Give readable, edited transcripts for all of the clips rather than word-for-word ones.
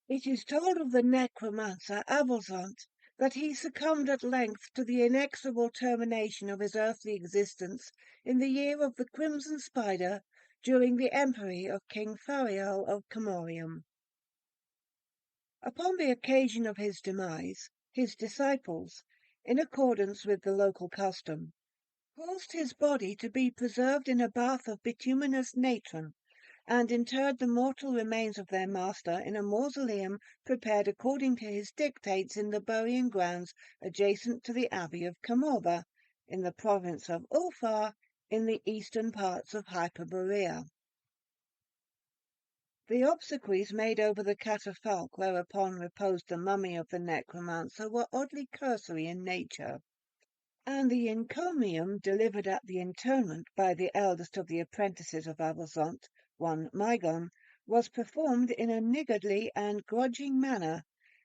It is told of the necromancer Avulsant that he succumbed at length to the inexorable termination of his earthly existence in the year of the Crimson Spider during the empery of King Farial of Camorium. Upon the occasion of his demise, his disciples, in accordance with the local custom, caused his body to be preserved in a bath of bituminous natron, and interred the mortal remains of their master in a mausoleum prepared according to his dictates in the burying grounds adjacent to the abbey of Camorba, in the province of Ulfar, in the eastern parts of Hyperborea. The obsequies made over the catafalque whereupon reposed the mummy of the necromancer were oddly cursory in nature, and the encomium delivered at the interment by the eldest of the apprentices of Avulsant, one Mygon, was performed in a niggardly and grudging manner,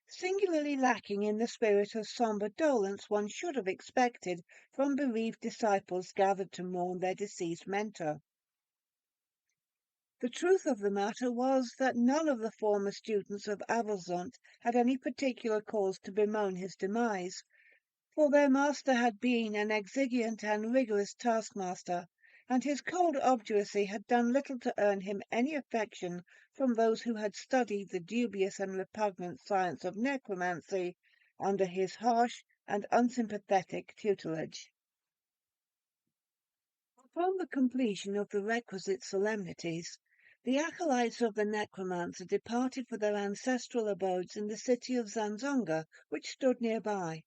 singularly lacking in the spirit of sombre dolence one should have expected from bereaved disciples gathered to mourn their deceased mentor. The truth of the matter was that none of the former students of Avulsant had any particular cause to bemoan his demise, for their master had been an exigeant and rigorous taskmaster, and his cold obduracy had done little to earn him any affection from those who had studied the dubious and repugnant science of necromancy under his harsh and unsympathetic tutelage. Upon the completion of the requisite solemnities, the acolytes of the necromancer departed for their ancestral abodes in the city of Zanzonga, which stood nearby,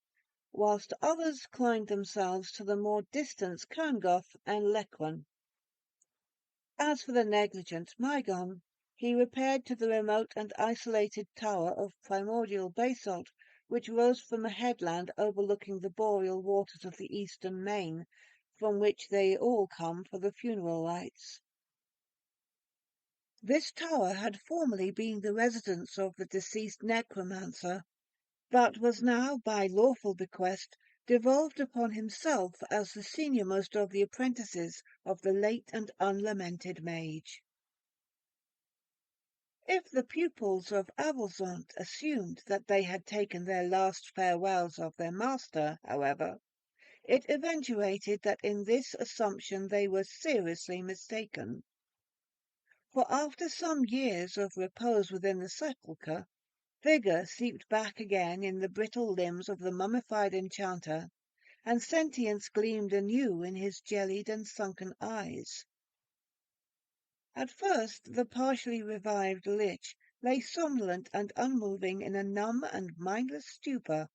whilst others climbed themselves to the more distant Kerngoth and Lequan. As for the negligent Mygon, he repaired to the remote and isolated tower of primordial basalt, which rose from a headland overlooking the boreal waters of the eastern main, from which they all come for the funeral rites. This tower had formerly been the residence of the deceased necromancer, but was now, by lawful bequest, devolved upon himself as the seniormost of the apprentices of the late and unlamented mage. If the pupils of Avulsant assumed that they had taken their last farewells of their master, however, it eventuated that in this assumption they were seriously mistaken. For after some years of repose within the sepulchre, vigour seeped back again in the brittle limbs of the mummified enchanter, and sentience gleamed anew in his jellied and sunken eyes. At first the partially revived lich lay somnolent and unmoving in a numb and mindless stupor,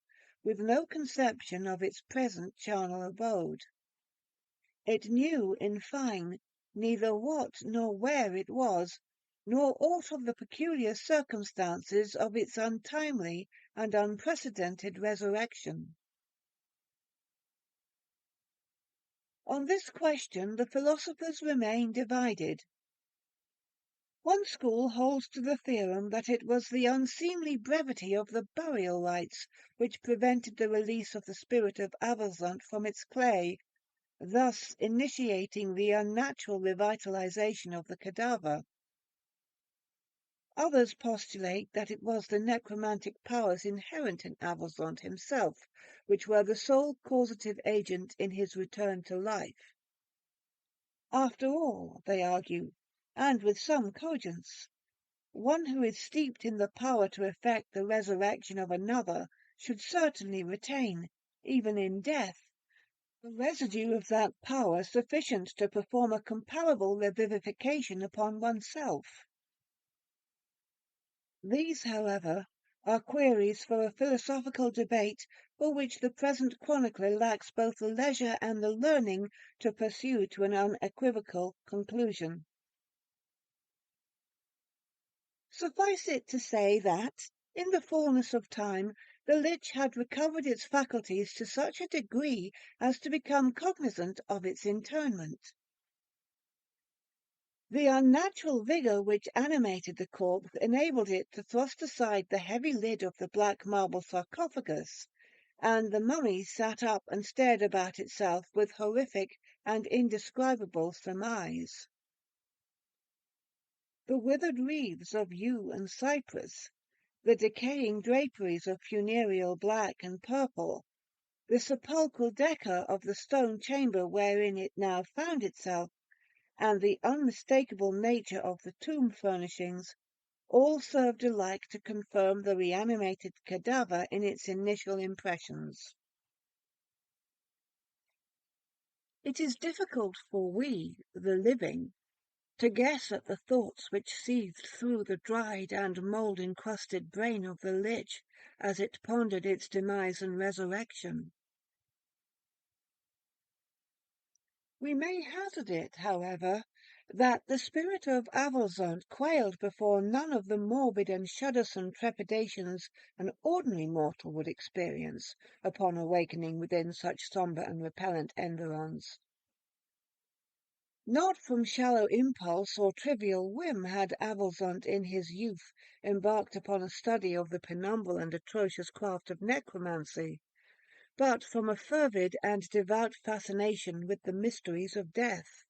with no conception of its present charnel abode. It knew, in fine, neither what nor where it was, nor aught of the peculiar circumstances of its untimely and unprecedented resurrection. On this question the philosophers remain divided. One school holds to the theorem that it was the unseemly brevity of the burial rites which prevented the release of the spirit of Avulsant from its clay, thus initiating the unnatural revitalization of the cadaver. Others postulate that it was the necromantic powers inherent in Avulsant himself which were the sole causative agent in his return to life. After all, they argue, and with some cogence, one who is steeped in the power to effect the resurrection of another should certainly retain, even in death, the residue of that power sufficient to perform a comparable revivification upon oneself. These, however, are queries for a philosophical debate for which the present chronicler lacks both the leisure and the learning to pursue to an unequivocal conclusion. Suffice it to say that, in the fullness of time, the lich had recovered its faculties to such a degree as to become cognizant of its interment. The unnatural vigour which animated the corpse enabled it to thrust aside the heavy lid of the black marble sarcophagus, and the mummy sat up and stared about itself with horrific and indescribable surmise. The withered wreaths of yew and cypress, the decaying draperies of funereal black and purple, the sepulchral decor of the stone chamber wherein it now found itself, and the unmistakable nature of the tomb furnishings, all served alike to confirm the reanimated cadaver in its initial impressions. It is difficult for we, the living, to guess at the thoughts which seethed through the dried and mould-encrusted brain of the lich as it pondered its demise and resurrection. We may hazard it, however, that the spirit of Avalzont quailed before none of the morbid and shuddersome trepidations an ordinary mortal would experience upon awakening within such sombre and repellent environs. Not from shallow impulse or trivial whim had Avalzont in his youth embarked upon a study of the penumbral and atrocious craft of necromancy, but from a fervid and devout fascination with the mysteries of death.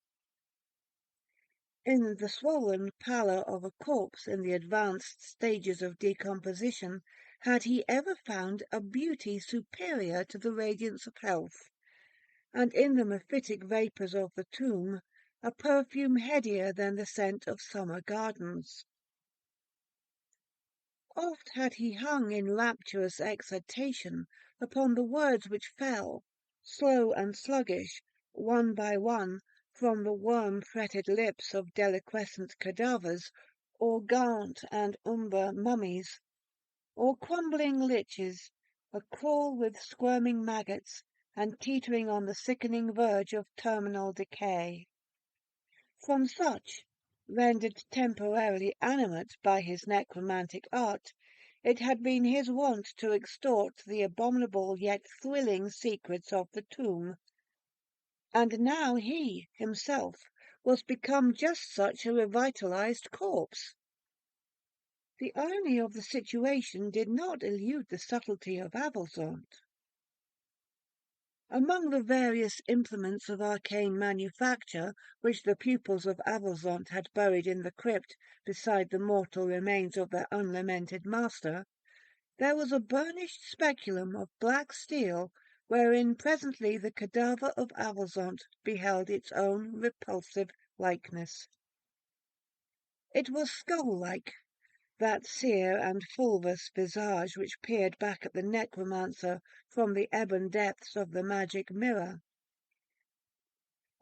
In the swollen pallor of a corpse in the advanced stages of decomposition had he ever found a beauty superior to the radiance of health, and in the mephitic vapours of the tomb a perfume headier than the scent of summer gardens. Oft had he hung in rapturous exultation upon the words which fell, slow and sluggish, one by one, from the worm-fretted lips of deliquescent cadavers, or gaunt and umber mummies, or crumbling liches, a-crawl with squirming maggots, and teetering on the sickening verge of terminal decay. From such, rendered temporarily animate by his necromantic art, it had been his wont to extort the abominable yet thrilling secrets of the tomb. And now he, himself, was become just such a revitalized corpse. The irony of the situation did not elude the subtlety of Avalzont. Among the various implements of arcane manufacture which the pupils of Avalzont had buried in the crypt beside the mortal remains of their unlamented master, there was a burnished speculum of black steel wherein presently the cadaver of Avalzont beheld its own repulsive likeness. It was skull-like, that sere and fulvous visage which peered back at the necromancer from the ebon depths of the magic mirror.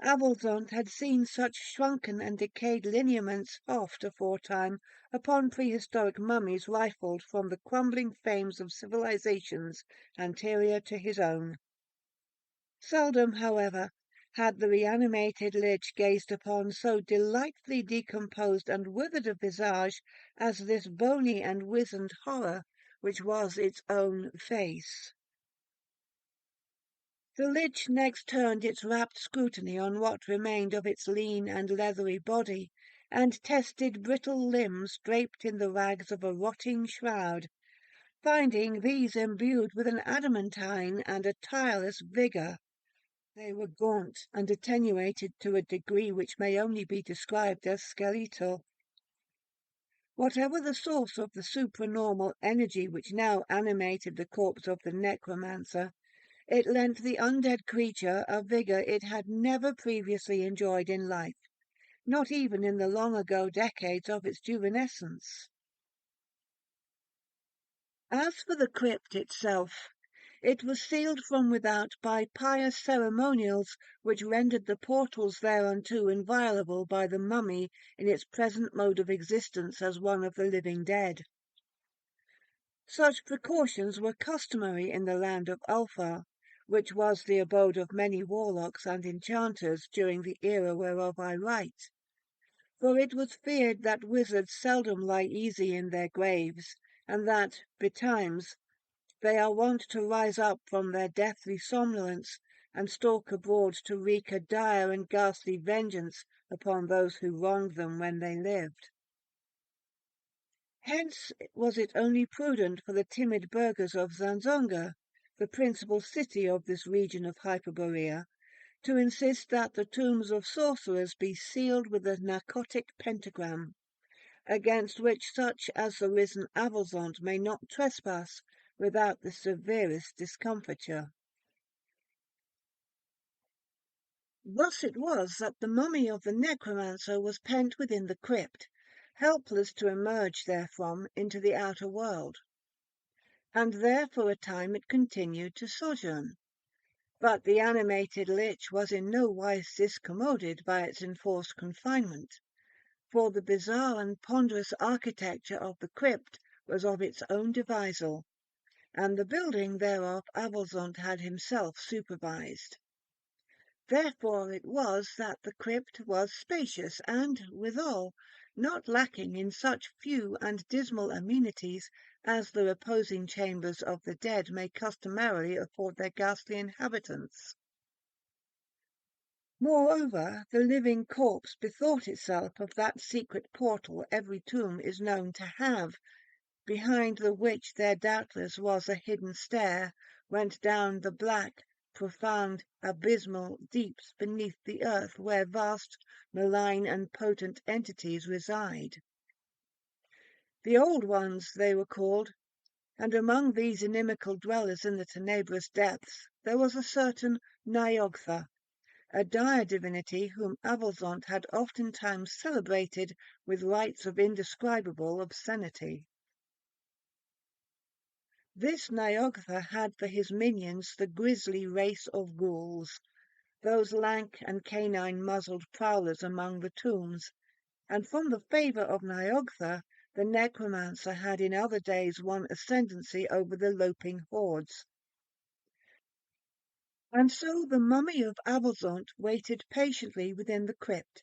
Avalzont had seen such shrunken and decayed lineaments oft aforetime upon prehistoric mummies rifled from the crumbling fames of civilizations anterior to his own. Seldom, however, had the reanimated lich gazed upon so delightfully decomposed and withered a visage as this bony and wizened horror, which was its own face. The lich next turned its rapt scrutiny on what remained of its lean and leathery body, and tested brittle limbs draped in the rags of a rotting shroud, finding these imbued with an adamantine and a tireless vigour. They were gaunt and attenuated to a degree which may only be described as skeletal. Whatever the source of the supranormal energy which now animated the corpse of the necromancer, it lent the undead creature a vigour it had never previously enjoyed in life, not even in the long-ago decades of its juvenescence. As for the crypt itself, it was sealed from without by pious ceremonials which rendered the portals thereunto inviolable by the mummy in its present mode of existence as one of the living dead. Such precautions were customary in the land of Ulfar, which was the abode of many warlocks and enchanters during the era whereof I write, for it was feared that wizards seldom lie easy in their graves, and that, betimes, they are wont to rise up from their deathly somnolence and stalk abroad to wreak a dire and ghastly vengeance upon those who wronged them when they lived. Hence was it only prudent for the timid burghers of Zanzonga, the principal city of this region of Hyperborea, to insist that the tombs of sorcerers be sealed with the narcotic pentagram, against which such as the risen Avalzont may not trespass without the severest discomfiture. Thus it was that the mummy of the necromancer was pent within the crypt, helpless to emerge therefrom into the outer world. And there for a time it continued to sojourn. But the animated lich was in no wise discommoded by its enforced confinement, for the bizarre and ponderous architecture of the crypt was of its own devisal, and the building thereof Avalzont had himself supervised. Therefore it was that the crypt was spacious and, withal, not lacking in such few and dismal amenities as the reposing chambers of the dead may customarily afford their ghastly inhabitants. Moreover, the living corpse bethought itself of that secret portal every tomb is known to have, behind the which there doubtless was a hidden stair, went down the black, profound, abysmal deeps beneath the earth where vast, malign and potent entities reside. The Old Ones they were called, and among these inimical dwellers in the tenebrous depths there was a certain Niogtha, a dire divinity whom Avalzont had oftentimes celebrated with rites of indescribable obscenity. This Niogtha had for his minions the grisly race of ghouls, those lank and canine-muzzled prowlers among the tombs, and from the favour of Niogtha the necromancer had in other days won ascendancy over the loping hordes. And so the mummy of Avalzont waited patiently within the crypt,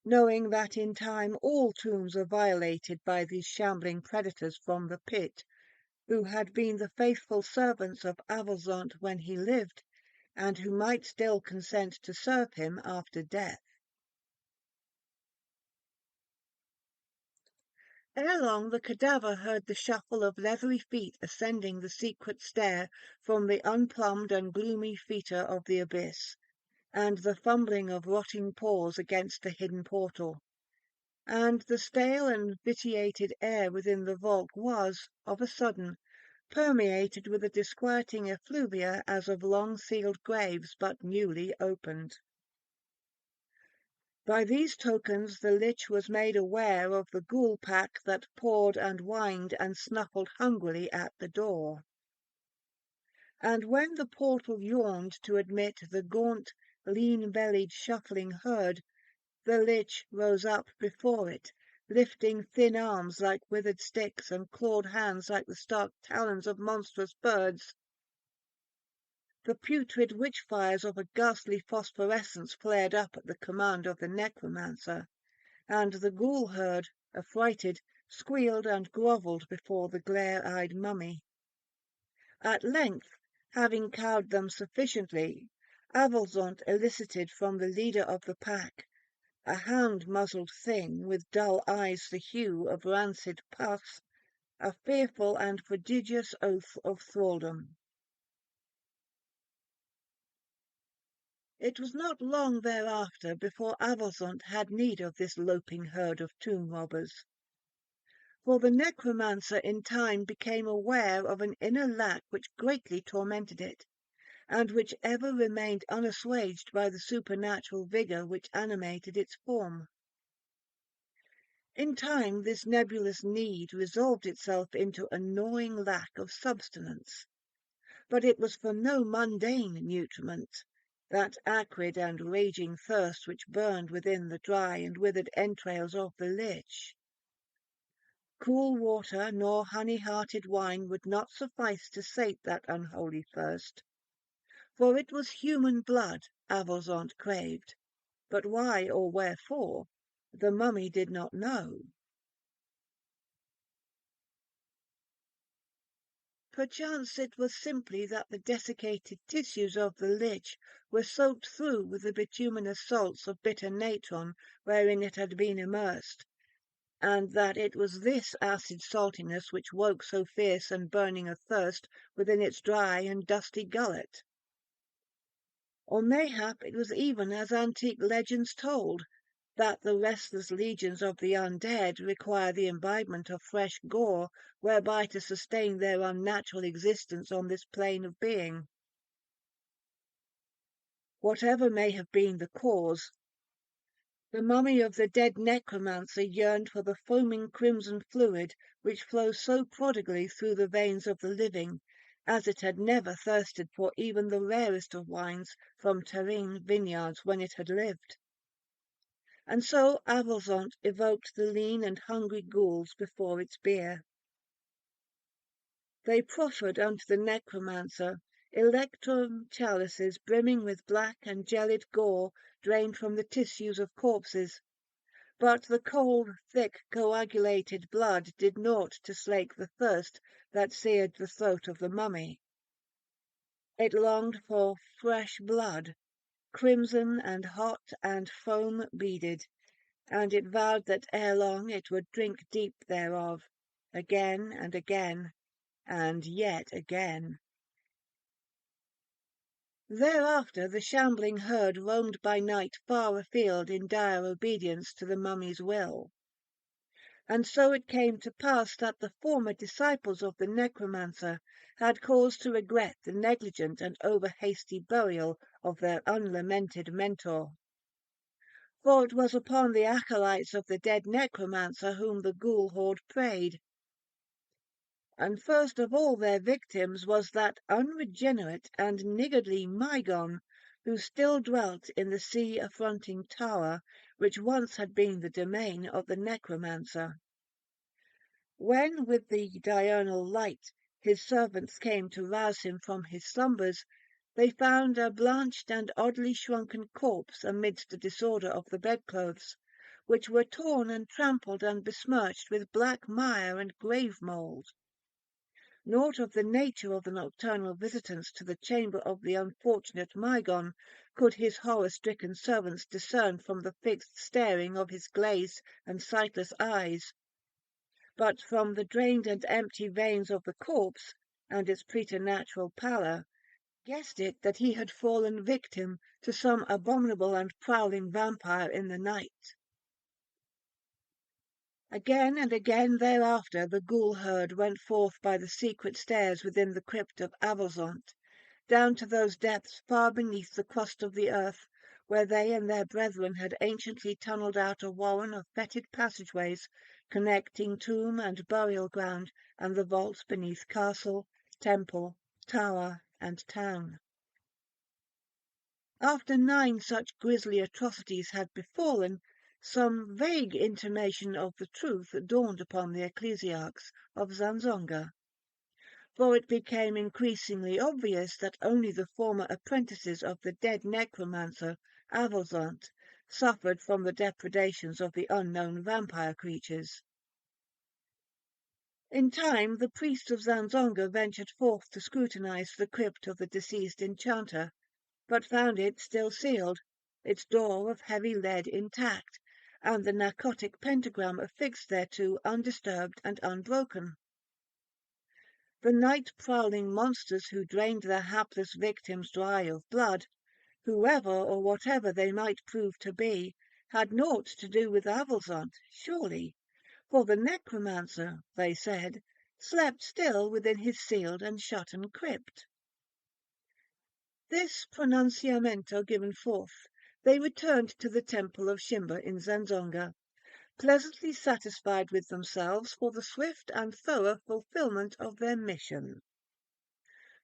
knowing that in time all tombs are violated by these shambling predators from the pit, who had been the faithful servants of Avalzont when he lived, and who might still consent to serve him after death. Ere long the cadaver heard the shuffle of leathery feet ascending the secret stair from the unplumbed and gloomy fetor of the abyss, and the fumbling of rotting paws against the hidden portal. And the stale and vitiated air within the vault was, of a sudden, permeated with a disquieting effluvia as of long-sealed graves but newly opened. By these tokens the lich was made aware of the ghoul pack that pawed and whined and snuffled hungrily at the door. And when the portal yawned to admit the gaunt, lean-bellied, shuffling herd, the lich rose up before it, lifting thin arms like withered sticks and clawed hands like the stark talons of monstrous birds. The putrid witch-fires of a ghastly phosphorescence flared up at the command of the necromancer, and the ghoul herd, affrighted, squealed and grovelled before the glare-eyed mummy. At length, having cowed them sufficiently, Avalzont elicited from the leader of the pack, a hound-muzzled thing with dull eyes the hue of rancid pus, a fearful and prodigious oath of thraldom. It was not long thereafter before Avalzont had need of this loping herd of tomb-robbers. For the necromancer in time became aware of an inner lack which greatly tormented it, and which ever remained unassuaged by the supernatural vigour which animated its form. In time this nebulous need resolved itself into a gnawing lack of substance, but it was for no mundane nutriment, that acrid and raging thirst which burned within the dry and withered entrails of the lich. Cool water nor honey-hearted wine would not suffice to sate that unholy thirst, for it was human blood Avalzont craved, but why or wherefore the mummy did not know. Perchance it was simply that the desiccated tissues of the lich were soaked through with the bituminous salts of bitter natron wherein it had been immersed, and that it was this acid saltiness which woke so fierce and burning a thirst within its dry and dusty gullet. Or mayhap it was even as antique legends told, that the restless legions of the undead require the imbibement of fresh gore whereby to sustain their unnatural existence on this plane of being. Whatever may have been the cause, the mummy of the dead necromancer yearned for the foaming crimson fluid which flows so prodigally through the veins of the living, as it had never thirsted for even the rarest of wines from terrene vineyards when it had lived. And so Avulsant evoked the lean and hungry ghouls before its bier. They proffered unto the necromancer electrum chalices brimming with black and gelid gore drained from the tissues of corpses, but the cold, thick, coagulated blood did naught to slake the thirst that seared the throat of the mummy. It longed for fresh blood, crimson and hot and foam-beaded, and it vowed that ere long it would drink deep thereof, again and again, and yet again. Thereafter the shambling herd roamed by night far afield in dire obedience to the mummy's will. And so it came to pass that the former disciples of the necromancer had cause to regret the negligent and over-hasty burial of their unlamented mentor. For it was upon the acolytes of the dead necromancer whom the ghoul horde preyed. And first of all their victims was that unregenerate and niggardly Mygon, who still dwelt in the sea-affronting tower which once had been the domain of the necromancer. When with the diurnal light his servants came to rouse him from his slumbers, they found a blanched and oddly shrunken corpse amidst the disorder of the bedclothes, which were torn and trampled and besmirched with black mire and grave mould. Naught of the nature of the nocturnal visitants to the chamber of the unfortunate Mygon could his horror-stricken servants discern from the fixed staring of his glazed and sightless eyes, but from the drained and empty veins of the corpse, and its preternatural pallor, guessed it that he had fallen victim to some abominable and prowling vampire in the night. Again and again thereafter the ghoul herd went forth by the secret stairs within the crypt of Avulsant, down to those depths far beneath the crust of the earth, where they and their brethren had anciently tunnelled out a warren of fetid passageways connecting tomb and burial ground and the vaults beneath castle, temple, tower, and town. After 9 such grisly atrocities had befallen, some vague intimation of the truth dawned upon the ecclesiarchs of Zanzonga, for it became increasingly obvious that only the former apprentices of the dead necromancer, Avulsant, suffered from the depredations of the unknown vampire creatures. In time the priests of Zanzonga ventured forth to scrutinize the crypt of the deceased enchanter, but found it still sealed, its door of heavy lead intact, and the narcotic pentagram affixed thereto undisturbed and unbroken. The night-prowling monsters who drained their hapless victims dry of blood, whoever or whatever they might prove to be, had naught to do with Avulsant, surely, for the necromancer, they said, slept still within his sealed and shut-in crypt. This pronunciamento given forth, they returned to the temple of Shimba in Zanzonga, pleasantly satisfied with themselves for the swift and thorough fulfilment of their mission.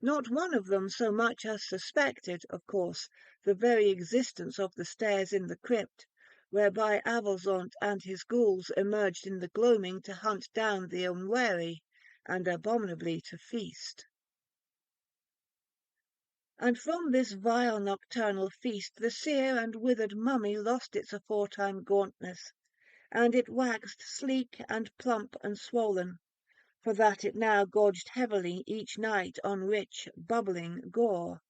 Not one of them so much as suspected, of course, the very existence of the stairs in the crypt, whereby Avulsant and his ghouls emerged in the gloaming to hunt down the unwary, and abominably to feast. And from this vile nocturnal feast the sere and withered mummy lost its aforetime gauntness, and it waxed sleek and plump and swollen, for that it now gorged heavily each night on rich, bubbling gore.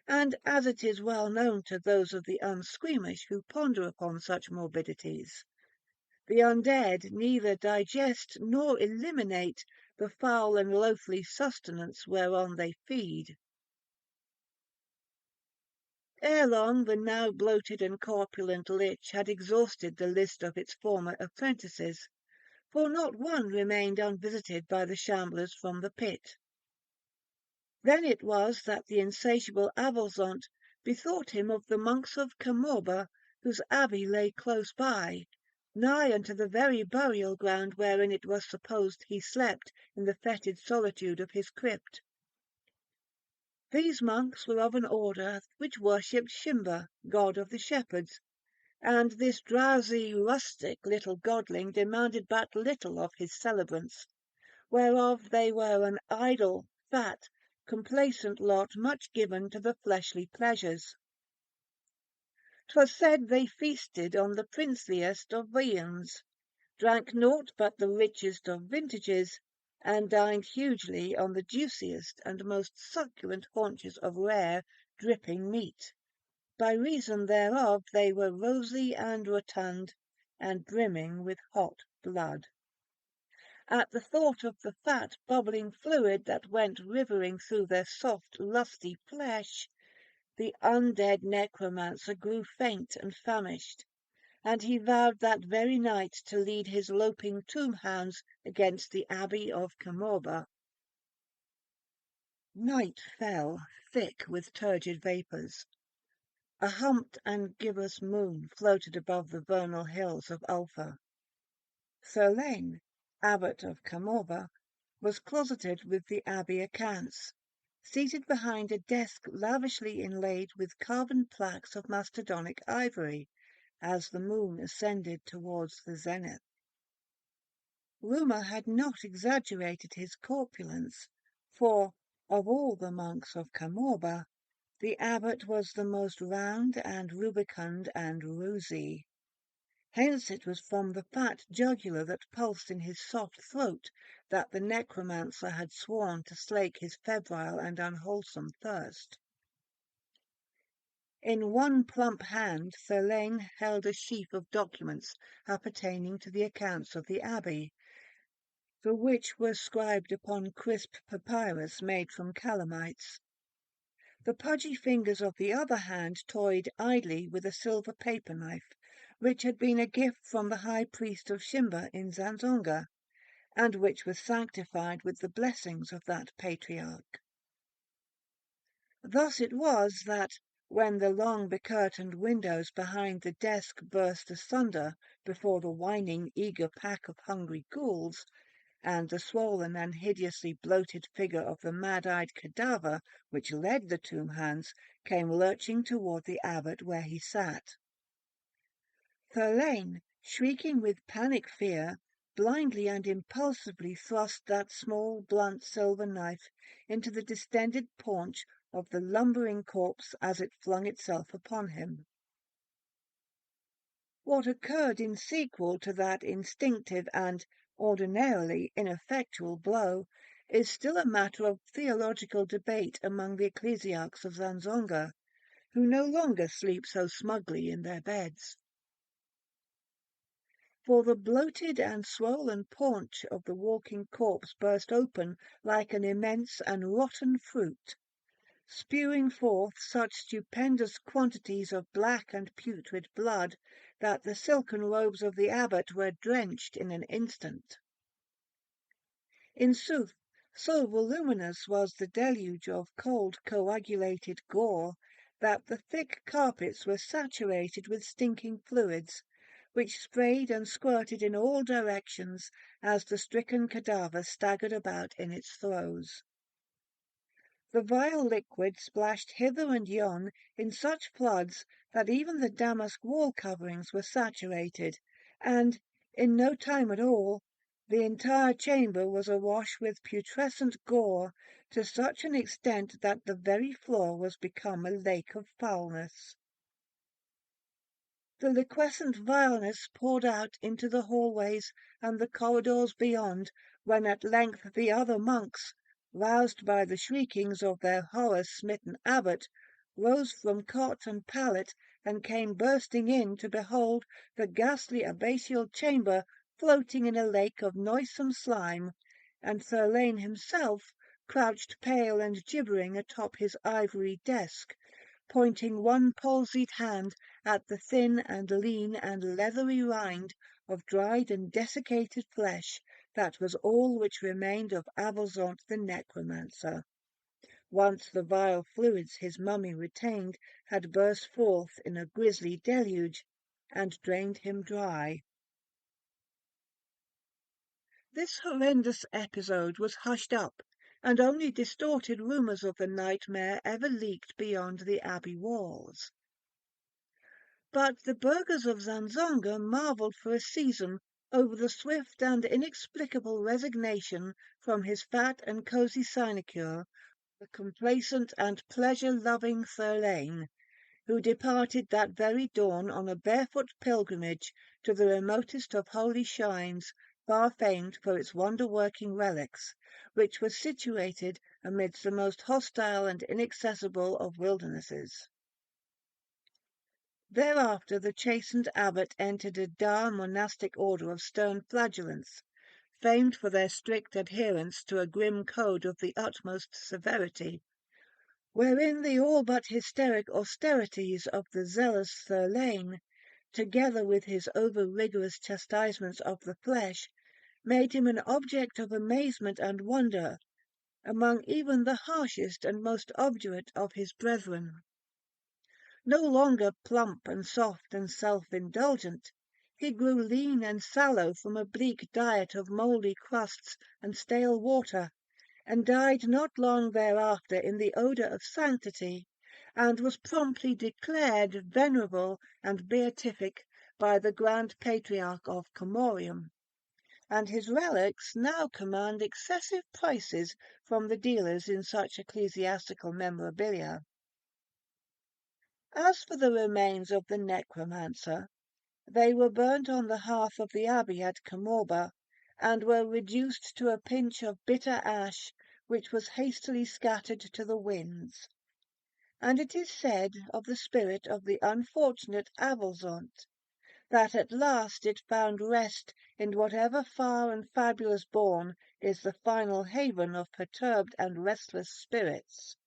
And as it is well known to those of the unsqueamish who ponder upon such morbidities, the undead neither digest nor eliminate the foul and loathly sustenance whereon they feed. Ere long the now bloated and corpulent lich had exhausted the list of its former apprentices, for not one remained unvisited by the shamblers from the pit. Then it was that the insatiable Avalzont bethought him of the monks of Camorba, whose abbey lay close by, nigh unto the very burial ground wherein it was supposed he slept in the fetid solitude of his crypt. These monks were of an order which worshipped Shimba, god of the shepherds, and this drowsy, rustic little godling demanded but little of his celebrants, whereof they were an idle, fat, complacent lot much given to the fleshly pleasures. 'Twas said they feasted on the princeliest of viands, drank naught but the richest of vintages, and dined hugely on the juiciest and most succulent haunches of rare, dripping meat. By reason thereof they were rosy and rotund, and brimming with hot blood. At the thought of the fat, bubbling fluid that went rivering through their soft, lusty flesh, the undead necromancer grew faint and famished, and he vowed that very night to lead his loping tomb-hounds against the abbey of Camorba. Night fell, thick with turgid vapours. A humped and gibbous moon floated above the vernal hills of Ulfa. Thurlane, abbot of Camorba, was closeted with the abbey accounts, seated behind a desk lavishly inlaid with carven plaques of mastodonic ivory, as the moon ascended towards the zenith. Rumour had not exaggerated his corpulence, for, of all the monks of Camorba, the abbot was the most round and rubicund and rosy. Hence it was from the fat jugular that pulsed in his soft throat that the necromancer had sworn to slake his febrile and unwholesome thirst. In one plump hand Thurlane held a sheaf of documents appertaining to the accounts of the abbey, the which were scribed upon crisp papyrus made from calamites. The pudgy fingers of the other hand toyed idly with a silver paper knife, which had been a gift from the high priest of Shimba in Zanzonga, and which was sanctified with the blessings of that patriarch. Thus it was that, when the long becurtained windows behind the desk burst asunder before the whining, eager pack of hungry ghouls, and the swollen and hideously bloated figure of the mad-eyed cadaver which led the tomb-hands came lurching toward the abbot where he sat. Thurlane, shrieking with panic fear, blindly and impulsively thrust that small, blunt silver knife into the distended paunch of the lumbering corpse as it flung itself upon him. What occurred in sequel to that instinctive and ordinarily ineffectual blow is still a matter of theological debate among the ecclesiarchs of Zanzonga, who no longer sleep so smugly in their beds. For the bloated and swollen paunch of the walking corpse burst open like an immense and rotten fruit, spewing forth such stupendous quantities of black and putrid blood that the silken robes of the abbot were drenched in an instant. In sooth, so voluminous was the deluge of cold coagulated gore that the thick carpets were saturated with stinking fluids, which sprayed and squirted in all directions as the stricken cadaver staggered about in its throes. The vile liquid splashed hither and yon in such floods that even the damask wall coverings were saturated, and, in no time at all, the entire chamber was awash with putrescent gore to such an extent that the very floor was become a lake of foulness. The liquescent vileness poured out into the hallways and the corridors beyond, when at length the other monks, roused by the shriekings of their horror-smitten abbot, rose from cot and pallet and came bursting in to behold the ghastly abbatial chamber floating in a lake of noisome slime, and Thurlane himself, crouched pale and gibbering atop his ivory desk, pointing one palsied hand at the thin and lean and leathery rind of dried and desiccated flesh that was all which remained of Avozant the necromancer. Once the vile fluids his mummy retained had burst forth in a grisly deluge, and drained him dry. This horrendous episode was hushed up, and only distorted rumours of the nightmare ever leaked beyond the abbey walls. But the burghers of Zanzonga marvelled for a season over the swift and inexplicable resignation from his fat and cosy sinecure, the complacent and pleasure-loving Thurlane, who departed that very dawn on a barefoot pilgrimage to the remotest of holy shrines, far famed for its wonder-working relics, which was situated amidst the most hostile and inaccessible of wildernesses. Thereafter the chastened abbot entered a dour monastic order of stern flagellants, famed for their strict adherence to a grim code of the utmost severity, wherein the all but hysteric austerities of the zealous Thurlane, together with his over-rigorous chastisements of the flesh, made him an object of amazement and wonder among even the harshest and most obdurate of his brethren. No longer plump and soft and self-indulgent, he grew lean and sallow from a bleak diet of mouldy crusts and stale water, and died not long thereafter in the odour of sanctity, and was promptly declared venerable and beatific by the Grand Patriarch of Comorium, and his relics now command excessive prices from the dealers in such ecclesiastical memorabilia. As for the remains of the necromancer, they were burnt on the hearth of the abbey at Comorba, and were reduced to a pinch of bitter ash, which was hastily scattered to the winds. And it is said of the spirit of the unfortunate Avolzont, that at last it found rest in whatever far and fabulous bourne is the final haven of perturbed and restless spirits.